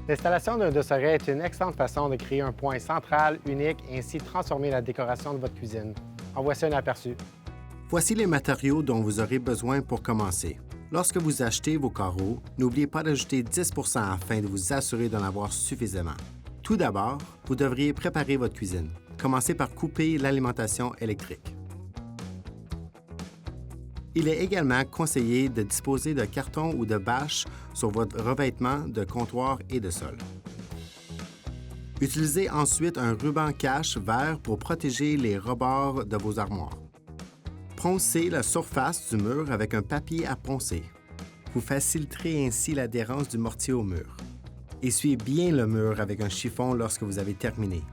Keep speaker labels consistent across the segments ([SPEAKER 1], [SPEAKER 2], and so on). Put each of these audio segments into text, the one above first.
[SPEAKER 1] L'installation d'un dosseret est une excellente façon de créer un point central, unique et ainsi transformer la décoration de votre cuisine. En voici un aperçu.
[SPEAKER 2] Voici les matériaux dont vous aurez besoin pour commencer. Lorsque vous achetez vos carreaux, n'oubliez pas d'ajouter 10 afin de vous assurer d'en avoir suffisamment. Tout d'abord, vous devriez préparer votre cuisine. Commencez par couper l'alimentation électrique. Il est également conseillé de disposer de carton ou de bâches sur votre revêtement de comptoir et de sol. Utilisez ensuite un ruban cache vert pour protéger les rebords de vos armoires. Poncez la surface du mur avec un papier à poncer. Vous faciliterez ainsi l'adhérence du mortier au mur. Essuyez bien le mur avec un chiffon lorsque vous avez terminé.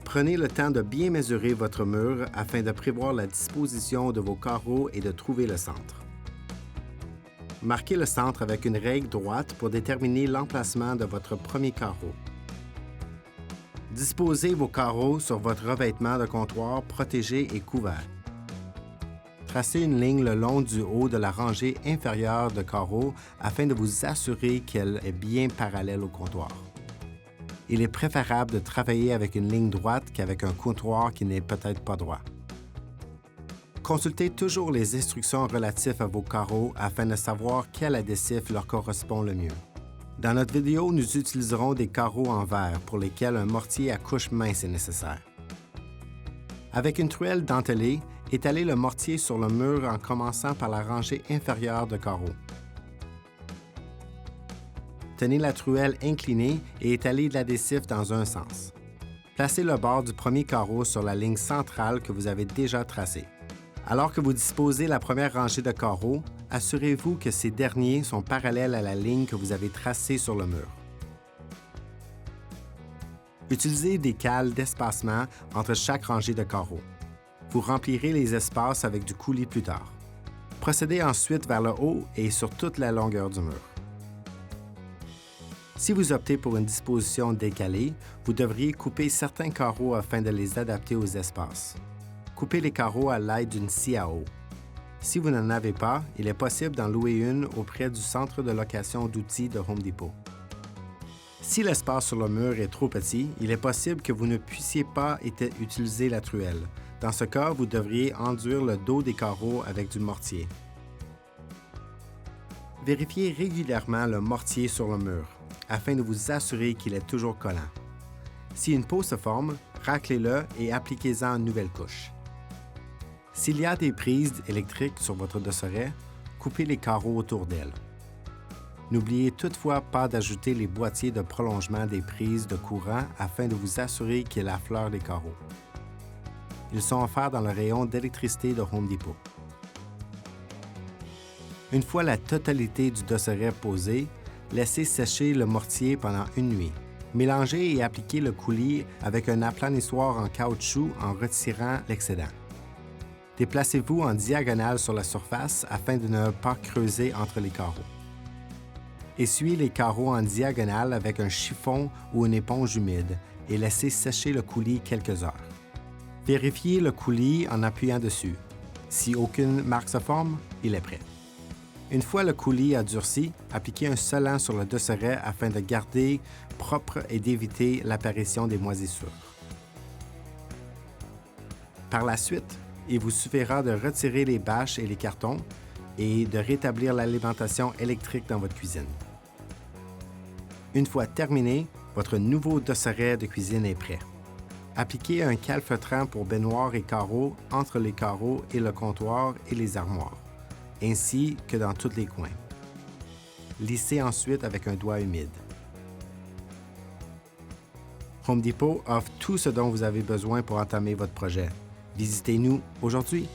[SPEAKER 2] Prenez le temps de bien mesurer votre mur afin de prévoir la disposition de vos carreaux et de trouver le centre. Marquez le centre avec une règle droite pour déterminer l'emplacement de votre premier carreau. Disposez vos carreaux sur votre revêtement de comptoir protégé et couvert. Tracez une ligne le long du haut de la rangée inférieure de carreaux afin de vous assurer qu'elle est bien parallèle au comptoir. Il est préférable de travailler avec une ligne droite qu'avec un comptoir qui n'est peut-être pas droit. Consultez toujours les instructions relatives à vos carreaux afin de savoir quel adhésif leur correspond le mieux. Dans notre vidéo, nous utiliserons des carreaux en verre pour lesquels un mortier à couche mince est nécessaire. Avec une truelle dentelée, étalez le mortier sur le mur en commençant par la rangée inférieure de carreaux. Tenez la truelle inclinée et étalez l'adhésif dans un sens. Placez le bord du premier carreau sur la ligne centrale que vous avez déjà tracée. Alors que vous disposez la première rangée de carreaux, assurez-vous que ces derniers sont parallèles à la ligne que vous avez tracée sur le mur. Utilisez des cales d'espacement entre chaque rangée de carreaux. Vous remplirez les espaces avec du coulis plus tard. Procédez ensuite vers le haut et sur toute la longueur du mur. Si vous optez pour une disposition décalée, vous devriez couper certains carreaux afin de les adapter aux espaces. Coupez les carreaux à l'aide d'une scie à eau. Si vous n'en avez pas, il est possible d'en louer une auprès du centre de location d'outils de Home Depot. Si l'espace sur le mur est trop petit, il est possible que vous ne puissiez pas utiliser la truelle. Dans ce cas, vous devriez enduire le dos des carreaux avec du mortier. Vérifiez régulièrement le mortier sur le mur, afin de vous assurer qu'il est toujours collant. Si une peau se forme, raclez-le et appliquez-en une nouvelle couche. S'il y a des prises électriques sur votre dosseret, coupez les carreaux autour d'elles. N'oubliez toutefois pas d'ajouter les boîtiers de prolongement des prises de courant afin de vous assurer qu'ils affleurent les carreaux. Ils sont offerts dans le rayon d'électricité de Home Depot. Une fois la totalité du dosseret posé, laissez sécher le mortier pendant une nuit. Mélangez et appliquez le coulis avec un aplanissoir en caoutchouc en retirant l'excédent. Déplacez-vous en diagonale sur la surface afin de ne pas creuser entre les carreaux. Essuyez les carreaux en diagonale avec un chiffon ou une éponge humide et laissez sécher le coulis quelques heures. Vérifiez le coulis en appuyant dessus. Si aucune marque se forme, il est prêt. Une fois le coulis a durci, appliquez un scellant sur le dosseret afin de garder propre et d'éviter l'apparition des moisissures. Par la suite, il vous suffira de retirer les bâches et les cartons et de rétablir l'alimentation électrique dans votre cuisine. Une fois terminé, votre nouveau dosseret de cuisine est prêt. Appliquez un calfeutrant pour baignoire et carreaux entre les carreaux et le comptoir et les armoires, ainsi que dans tous les coins. Lissez ensuite avec un doigt humide. Home Depot offre tout ce dont vous avez besoin pour entamer votre projet. Visitez-nous aujourd'hui.